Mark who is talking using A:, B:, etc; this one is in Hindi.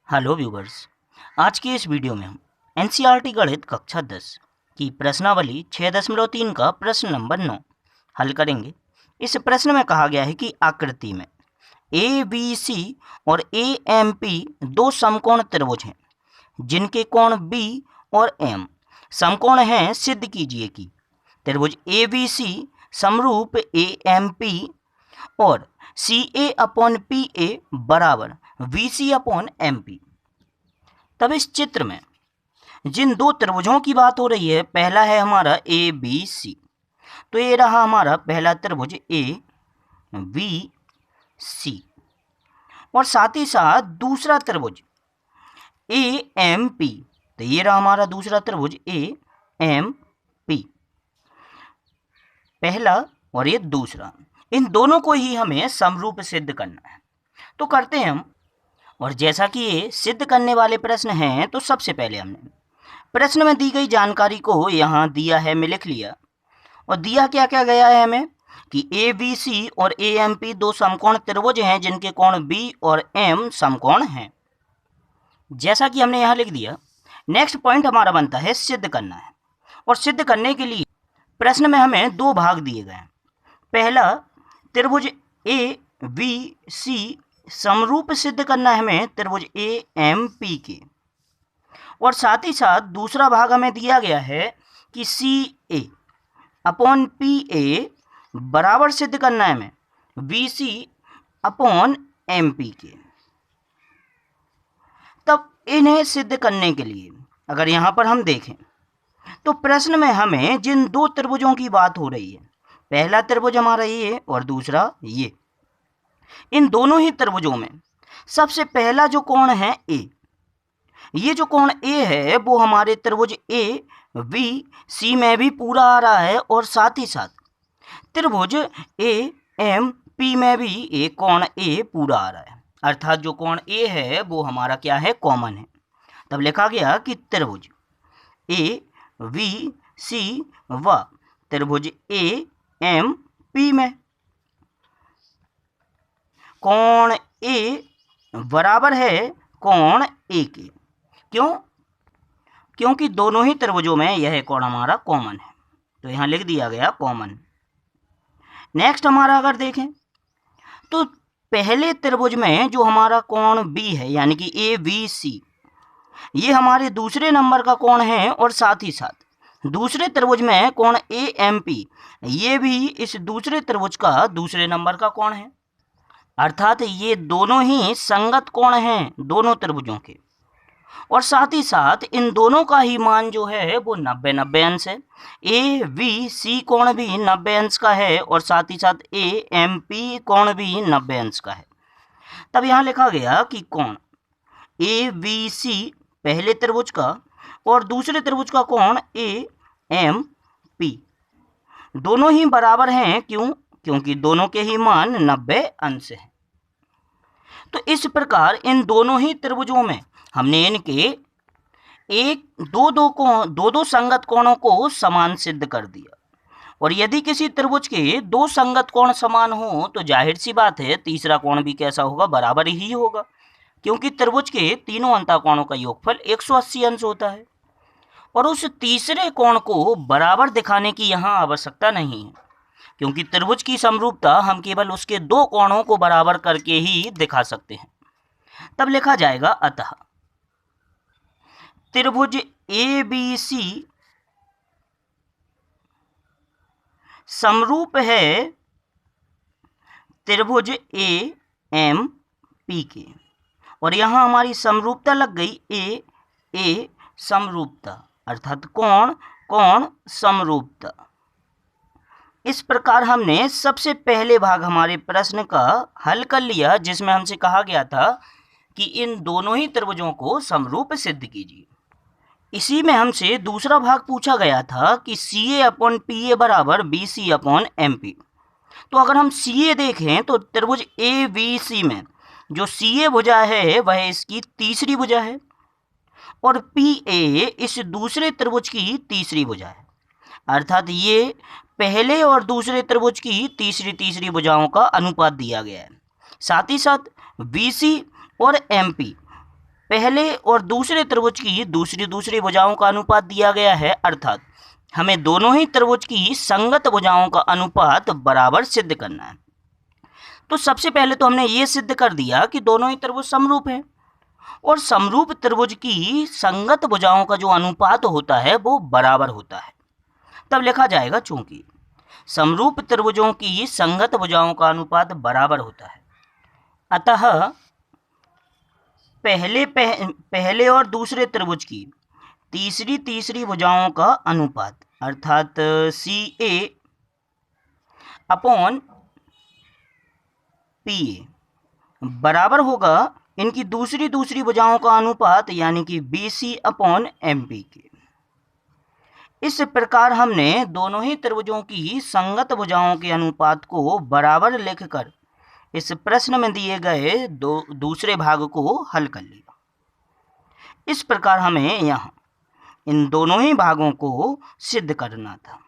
A: Hello viewers. आज के इस वीडियो में हम एनसीईआरटी गणित कक्षा 10 की प्रश्नावली 6.3 का प्रश्न नंबर 9 हल करेंगे। इस प्रश्न में कहा गया है कि आकृति में ए बी सी और ए एम पी दो समकोण त्रिभुज हैं जिनके कोण बी और एम समकोण हैं, सिद्ध कीजिए कि त्रिभुज ए बी सी समरूप ए एम पी और सी ए अपॉन पी ए बराबर B C upon M P. तब इस चित्र में जिन दो त्रिभुजों की बात हो रही है, पहला है हमारा ए बी सी, तो ये रहा हमारा पहला त्रिभुज ए बी सी, और साथ ही साथ दूसरा त्रिभुज ए एम पी, तो ये रहा हमारा दूसरा त्रिभुज ए एम पी, पहला और ये दूसरा। इन दोनों को ही हमें समरूप सिद्ध करना है, तो करते हैं हम। और जैसा कि ये सिद्ध करने वाले प्रश्न हैं, तो सबसे पहले हमने प्रश्न में दी गई जानकारी को यहाँ दिया है, मैं लिख लिया। और दिया क्या क्या गया है हमें कि ए बी सी और ए एम पी दो समकोण त्रिभुज हैं जिनके कोण बी और एम समकोण हैं, जैसा कि हमने यहाँ लिख दिया। नेक्स्ट पॉइंट हमारा बनता है सिद्ध करना है, और सिद्ध करने के लिए प्रश्न में हमें दो भाग दिए गए हैं। पहला त्रिभुज ए बी सी समरूप सिद्ध करना है हमें त्रिभुज ए एम पी के, और साथ ही साथ दूसरा भाग हमें दिया गया है कि सी ए अपॉन पी ए बराबर सिद्ध करना है हमें B C upon M P के। तब इन्हें सिद्ध करने के लिए अगर यहाँ पर हम देखें तो प्रश्न में हमें जिन दो त्रिभुजों की बात हो रही है, पहला त्रिभुज हमारा ये और दूसरा ये, इन दोनों ही त्रिभुजों में सबसे पहला जो कोण है ए, ये जो कोण ए है वो हमारे त्रिभुज ए बी सी में भी पूरा आ रहा है, और साथ ही साथ त्रिभुज ए एम पी में भी एक कोण ए पूरा आ रहा है, अर्थात जो कोण ए है वो हमारा क्या है, कॉमन है। तब लिखा गया कि त्रिभुज ए बी सी व त्रिभुज ए एम पी में कोण ए बराबर है कोण ए के। क्यों? क्योंकि दोनों ही त्रिभुजों में यह कोण हमारा कॉमन है, तो यहाँ लिख दिया गया कॉमन। नेक्स्ट हमारा अगर देखें तो पहले त्रिभुज में जो हमारा कोण बी है यानी कि ए बी सी, ये हमारे दूसरे नंबर का कोण है, और साथ ही साथ दूसरे त्रिभुज में कोण ए एम पी, ये भी इस दूसरे त्रिभुज का दूसरे नंबर का कोण है, अर्थात ये दोनों ही संगत कोण हैं दोनों त्रिभुजों के, और साथ ही साथ इन दोनों का ही मान जो है वो 90-90 अंश है। ए बी सी कोण भी 90 अंश का है, और साथ ही साथ ए एम पी कोण भी 90 अंश का है। तब यहाँ लिखा गया कि कोण ए बी सी पहले त्रिभुज का और दूसरे त्रिभुज का कोण ए एम पी दोनों ही बराबर हैं। क्यों? क्योंकि दोनों के ही मान 90 अंश हैं। तो इस प्रकार इन दोनों ही त्रिभुजों में हमने इनके दो दो संगत कोणों को समान सिद्ध कर दिया, और यदि किसी त्रिभुज के दो संगत कोण समान हो तो जाहिर सी बात है तीसरा कोण भी कैसा होगा, बराबर ही होगा, क्योंकि त्रिभुज के तीनों अंतःकोणों का योगफल 180 अंश होता है। और उस तीसरे कोण को बराबर दिखाने की यहाँ आवश्यकता नहीं है, क्योंकि त्रिभुज की समरूपता हम केवल उसके दो कोणों को बराबर करके ही दिखा सकते हैं। तब लिखा जाएगा अतः त्रिभुज ए बी सी समरूप है त्रिभुज ए एम पी के, और यहाँ हमारी समरूपता लग गई ए ए समरूपता, अर्थात कोण कोण समरूपता। इस प्रकार हमने सबसे पहले भाग हमारे प्रश्न का हल कर लिया, जिसमें हमसे कहा गया था कि इन दोनों ही त्रिभुजों को समरूप सिद्ध कीजिए। इसी में हमसे दूसरा भाग पूछा गया था कि सी ए अपॉन पी ए बराबर B C upon M P. तो अगर हम सी ए देखें तो त्रिभुज ए बी सी में जो सी ए भुजा है वह इसकी तीसरी भुजा है, और पी ए इस दूसरे त्रिभुज की तीसरी भुजा है, अर्थात ये पहले और दूसरे त्रिभुज की तीसरी तीसरी भुजाओं का अनुपात दिया गया है। साथ ही साथ बी सी और एम पी पहले और दूसरे त्रिभुज की दूसरी दूसरी भुजाओं का अनुपात दिया गया है, अर्थात हमें दोनों ही त्रिभुज की संगत भुजाओं का अनुपात बराबर सिद्ध करना है। तो सबसे पहले तो हमने ये सिद्ध कर दिया कि दोनों ही त्रिभुज समरूप हैं, और समरूप त्रिभुज की संगत भुजाओं का जो अनुपात होता है वो बराबर होता है। तब लिखा जाएगा, चूंकि समरूप त्रिभुजों की संगत भुजाओं का अनुपात बराबर होता है, अतः पहले और दूसरे त्रिभुज की तीसरी तीसरी भुजाओं का अनुपात अर्थात सी ए अपॉन पी ए बराबर होगा इनकी दूसरी दूसरी भुजाओं का अनुपात यानी कि B C upon M P के। इस प्रकार हमने दोनों ही त्रिभुजों की संगत भुजाओं के अनुपात को बराबर लिखकर इस प्रश्न में दिए गए दूसरे भाग को हल कर लिया। इस प्रकार हमें यहाँ इन दोनों ही भागों को सिद्ध करना था।